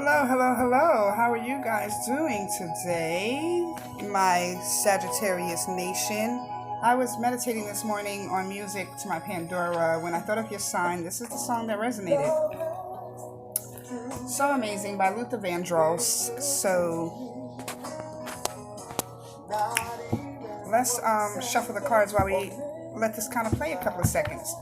Hello, hello, hello. How are you guys doing today? My Sagittarius Nation. I was meditating this morning on music to my Pandora. When I thought of your sign, this is the song that resonated. So Amazing by Luther Vandross. So let's shuffle the cards while we let this kind of play a couple of seconds.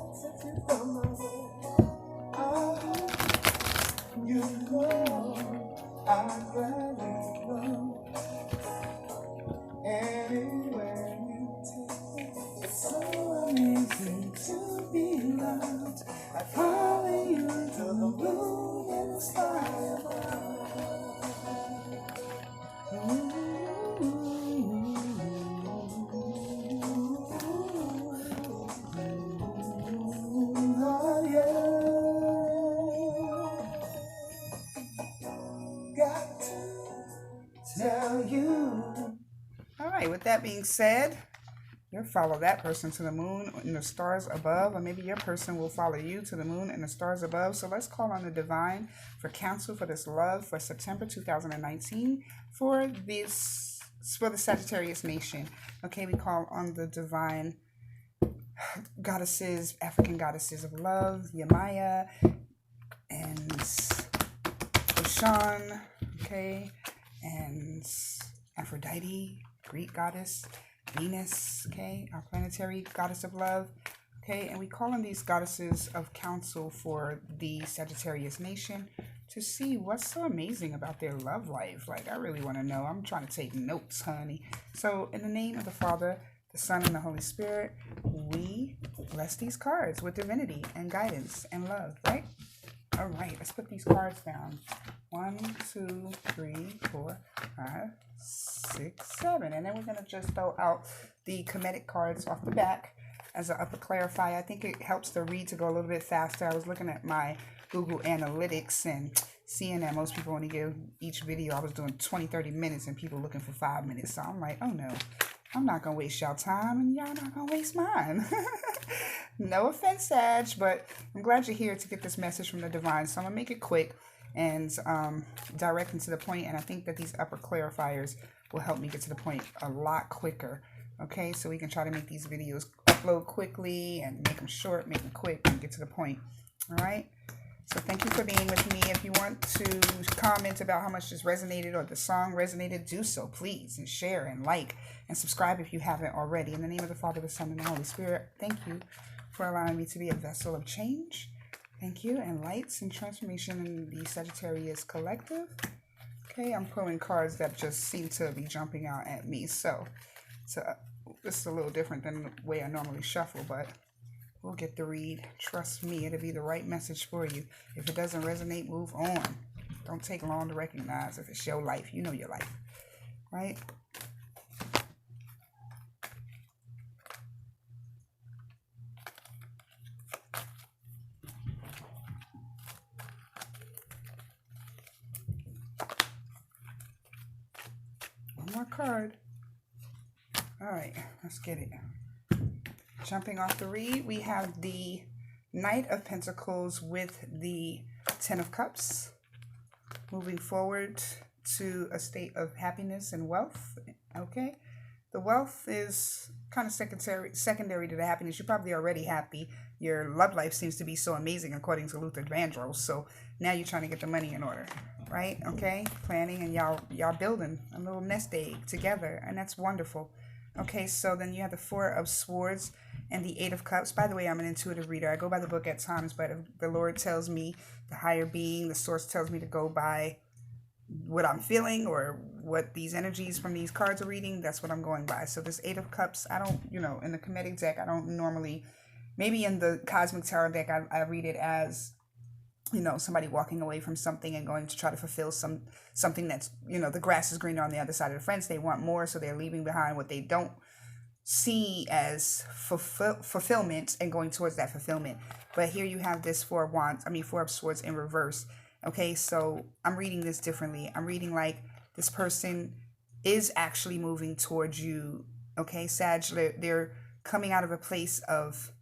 Anywhere you take, it's so amazing to be loved. I follow you to the moon and the sky above. Oh, yeah. Got to tell you. All right, with that being said, you'll follow that person to the moon and the stars above, or maybe your person will follow you to the moon and the stars above. So let's call on the divine for counsel for this love for September 2019 for the Sagittarius Nation. Okay, we call on the divine goddesses, African goddesses of love, Yamaya and Oshan, okay, and Aphrodite, Greek goddess, Venus, okay, our planetary goddess of love, okay, and we call on these goddesses of counsel for the Sagittarius Nation to see what's so amazing about their love life. Like, I really want to know. I'm trying to take notes, honey. So, in the name of the Father, the Son, and the Holy Spirit, we bless these cards with divinity and guidance and love, right? All right, let's put these cards down. 1, 2, 3, 4, 5, 6, 7. And then we're going to just throw out the comedic cards off the back as an upper clarifier. I think it helps the read to go a little bit faster. I was looking at my Google Analytics and seeing that most people only give each video. I was doing 20, 30 minutes and people looking for 5 minutes. So I'm like, oh no, I'm not going to waste y'all time and y'all not going to waste mine. No offense, Sag, but I'm glad you're here to get this message from the divine. So I'm going to make it quick and direct and to the point. And I think that these upper clarifiers will help me get to the point a lot quicker. Okay, so we can try to make these videos upload quickly and make them short, make them quick, and get to the point. All right. So thank you for being with me. If you want to comment about how much this resonated or the song resonated, do so, please. And share and like and subscribe if you haven't already. In the name of the Father, the Son, and the Holy Spirit, thank you for allowing me to be a vessel of change. Thank you. And lights and transformation in the Sagittarius collective. Okay, I'm pulling cards that just seem to be jumping out at me. So this is a little different than the way I normally shuffle, but we'll get the read. Trust me, it'll be the right message for you. If it doesn't resonate, move on. Don't take long to recognize if it's your life. You know your life, right? One more card. All right, let's get it. Jumping off the read, we have the Knight of Pentacles with the Ten of Cups. Moving forward to a state of happiness and wealth. Okay, the wealth is kind of secondary to the happiness. You're probably already happy. Your love life seems to be so amazing according to Luther Vandross. So now you're trying to get the money in order, right? Okay, planning and y'all building a little nest egg together, and that's wonderful. Okay, so then you have the Four of Swords and the Eight of Cups. By the way, I'm an intuitive reader. I go by the book at times, but if the Lord tells me, the higher being, the source tells me to go by what I'm feeling or what these energies from these cards are reading, that's what I'm going by. So this Eight of Cups, I don't, in the comedic deck, I don't normally, maybe in the Cosmic Tarot deck, I read it as, somebody walking away from something and going to try to fulfill something that's, the grass is greener on the other side of the fence. They want more, so they're leaving behind what they don't see as fulfillment and going towards that fulfillment. But here you have this Four of Swords in reverse. Okay, so I'm reading this differently. I'm reading like this person is actually moving towards you. Okay, Sag, they're coming out of a place of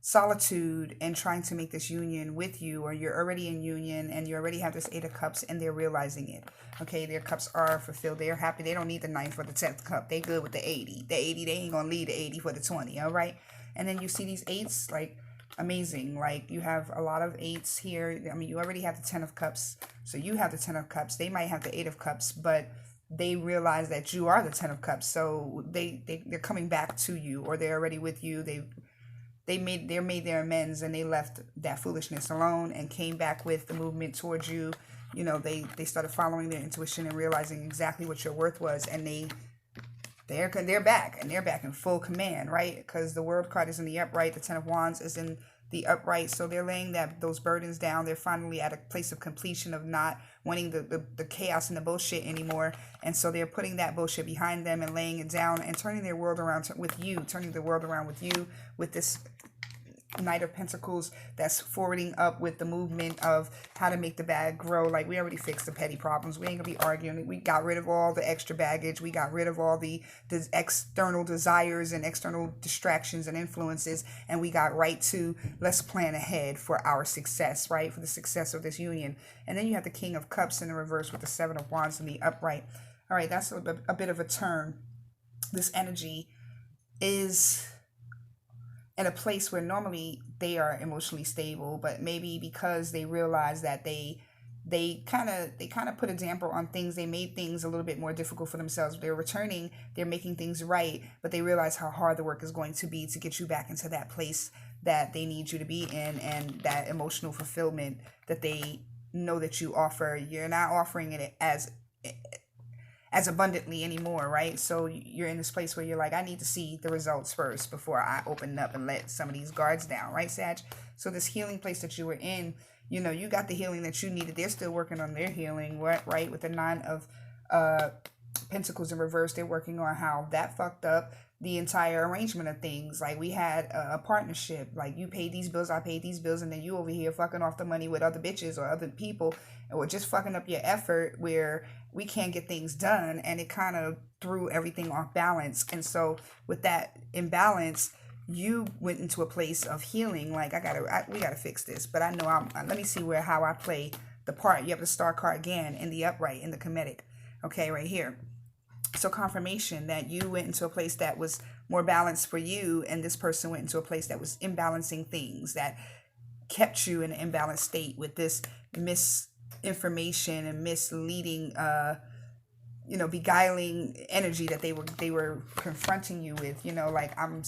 solitude and trying to make this union with you, or you're already in union and you already have this 8 of Cups and they're realizing it. Okay, their cups are fulfilled. They're happy. They don't need the 9th or the 10th cup. They good with the 80. The 80, they ain't gonna leave the 80 for the 20. All right. And then you see these 8s, like, amazing. Like, you have a lot of 8s here. I mean, you already have the 10 of Cups. So you have the 10 of Cups. They might have the 8 of Cups, but they realize that you are the 10 of Cups. So they're coming back to you, or they're already with you. They made their amends, and they left that foolishness alone and came back with the movement towards you. You know, they started following their intuition and realizing exactly what your worth was, and they're back, and they're back in full command, right? Because the World card is in the upright, the 10 of Wands is in the upright, so they're laying those burdens down. They're finally at a place of completion of not wanting the chaos and the bullshit anymore, and so they're putting that bullshit behind them and laying it down and turning their world around turning the world around with you, with this Knight of Pentacles that's forwarding up with the movement of how to make the bag grow. Like, we already fixed the petty problems. We ain't gonna be arguing. We got rid of all the extra baggage. We got rid of all the external desires and external distractions and influences, and we got right to, let's plan ahead for our success, right? For the success of this union. And then you have the King of Cups in the reverse with the 7 of Wands in the upright. All right, that's a bit of a turn. This energy is in a place where normally they are emotionally stable, but maybe because they realize that they kind of put a damper on things, they made things a little bit more difficult for themselves. They're returning, they're making things right, but they realize how hard the work is going to be to get you back into that place that they need you to be in, and that emotional fulfillment that they know that you offer. You're not offering it as abundantly anymore, right? So you're in this place where you're like, I need to see the results first before I open up and let some of these guards down, right, Sag? So this healing place that you were in, you know, you got the healing that you needed. They're still working on their healing, right? With the 9 of Pentacles in reverse, they're working on how that fucked up the entire arrangement of things. Like, we had a partnership, like, you paid these bills, I paid these bills, and then you over here fucking off the money with other bitches or other people, or just fucking up your effort where we can't get things done, and it kind of threw everything off balance. And so with that imbalance, you went into a place of healing. Like, we gotta fix this, but I know let me see how I play the part. You have the Star card again in the upright, in the Kemetic, okay, right here. So confirmation that you went into a place that was more balanced for you, and this person went into a place that was imbalancing things, that kept you in an imbalanced state with this misinformation and misleading, beguiling energy that they were confronting you with. You know, like, I'm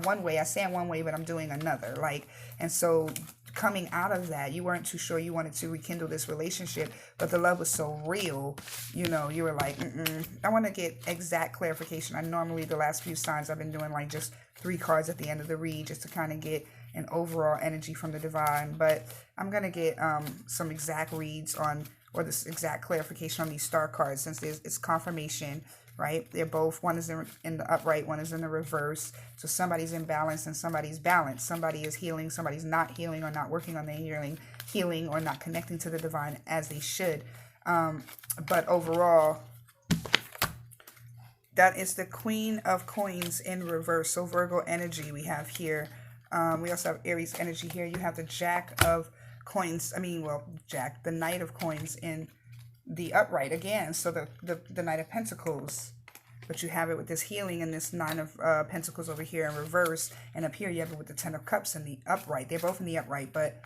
one way, I say I'm one way, but I'm doing another. Like, and so coming out of that, you weren't too sure you wanted to rekindle this relationship, but the love was so real, you know, you were like, I want to get exact clarification. I normally, the last few signs, I've been doing like just 3 cards at the end of the read, just to kind of get an overall energy from the divine. But I'm going to get some exact reads on, or this exact clarification on these star cards, since it's confirmation, right? They're both, one is in the upright, one is in the reverse. So somebody's in balance and somebody's balanced. Somebody is healing, somebody's not healing, or not working on their healing, or not connecting to the divine as they should. But overall, that is the Queen of Coins in reverse. So Virgo energy we have here. We also have Aries energy here. You have the Jack of Coins. The Knight of Coins in the upright again. So the Knight of Pentacles. But you have it with this healing and this 9 of Pentacles over here in reverse. And up here you have it with the 10 of Cups in the upright. They're both in the upright, but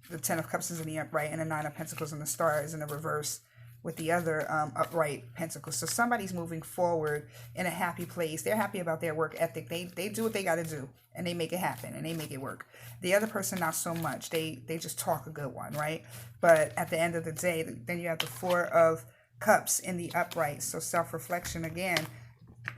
the 10 of Cups is in the upright, and the 9 of Pentacles and the Star is in the reverse with the other upright pentacles. So somebody's moving forward in a happy place. They're happy about their work ethic. They do what they got to do, and they make it happen, and they make it work. The other person, not so much. They just talk a good one, right? But at the end of the day, then you have the 4 of Cups in the upright. So self-reflection again,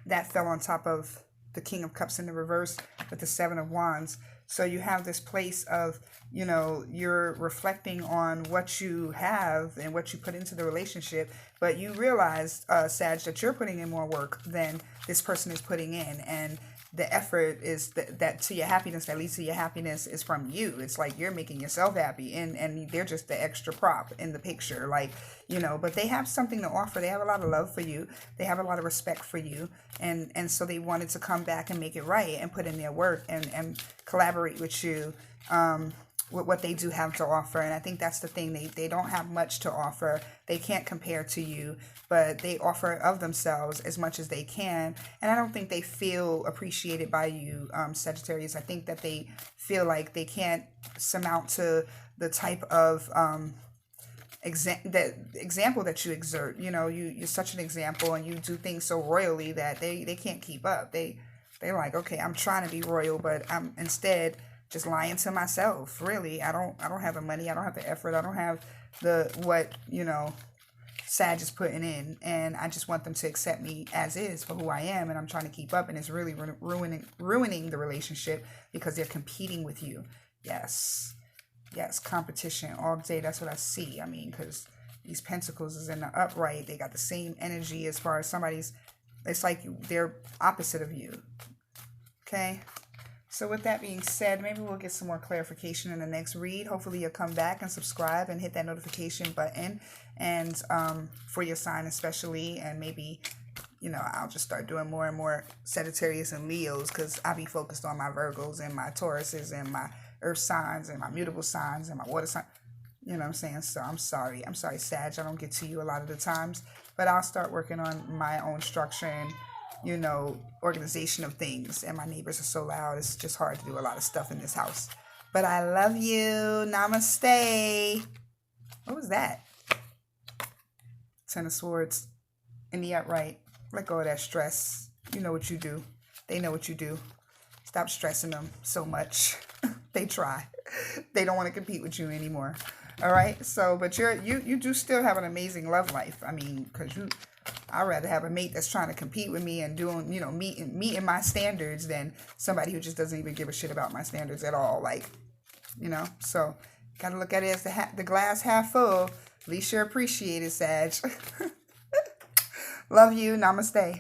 that fell on top of the King of Cups in the reverse with the 7 of Wands. So you have this place of, you know, you're reflecting on what you have and what you put into the relationship, but you realize, Sag, that you're putting in more work than this person is putting in. And the effort is that to your happiness, that leads to your happiness, is from you. It's like you're making yourself happy, and they're just the extra prop in the picture, like, but they have something to offer. They have a lot of love for you. They have a lot of respect for you, and so they wanted to come back and make it right and put in their work and collaborate with you, with what they do have to offer. And I think that's the thing. They don't have much to offer. They can't compare to you, but they offer of themselves as much as they can. And I don't think they feel appreciated by you, Sagittarius. I think that they feel like they can't surmount to the type of example that you exert. You're such an example, and you do things so royally that they can't keep up. They're like, okay, I'm trying to be royal, but I'm instead just lying to myself. Really, I don't have the money, I don't have the effort, I don't have what Sag is putting in, and I just want them to accept me as is for who I am, and I'm trying to keep up, and it's really ruining the relationship because they're competing with you. Yes, competition all day. That's what I see. I mean, because these pentacles is in the upright, they got the same energy as far as it's like they're opposite of you. Okay. So with that being said, maybe we'll get some more clarification in the next read. Hopefully you'll come back and subscribe and hit that notification button, and for your sign especially, and maybe, I'll just start doing more and more Sagittarius and Leos, because I'll be focused on my Virgos and my Tauruses and my earth signs and my mutable signs and my water sign. You know what I'm saying? So I'm sorry, Sag, I don't get to you a lot of the times, but I'll start working on my own structure and organization of things. And my neighbors are so loud, it's just hard to do a lot of stuff in this house. But I love you. Namaste. What was that? Ten of Swords in the upright. Let go of that stress. You know what you do. They know what you do. Stop stressing them so much. They try. They don't want to compete with you anymore. All right. So, but you do still have an amazing love life. I mean, because I'd rather have a mate that's trying to compete with me and doing, meeting my standards than somebody who just doesn't even give a shit about my standards at all. Like, so gotta look at it as the glass half full. At least you're appreciated, Sag. Love you. Namaste.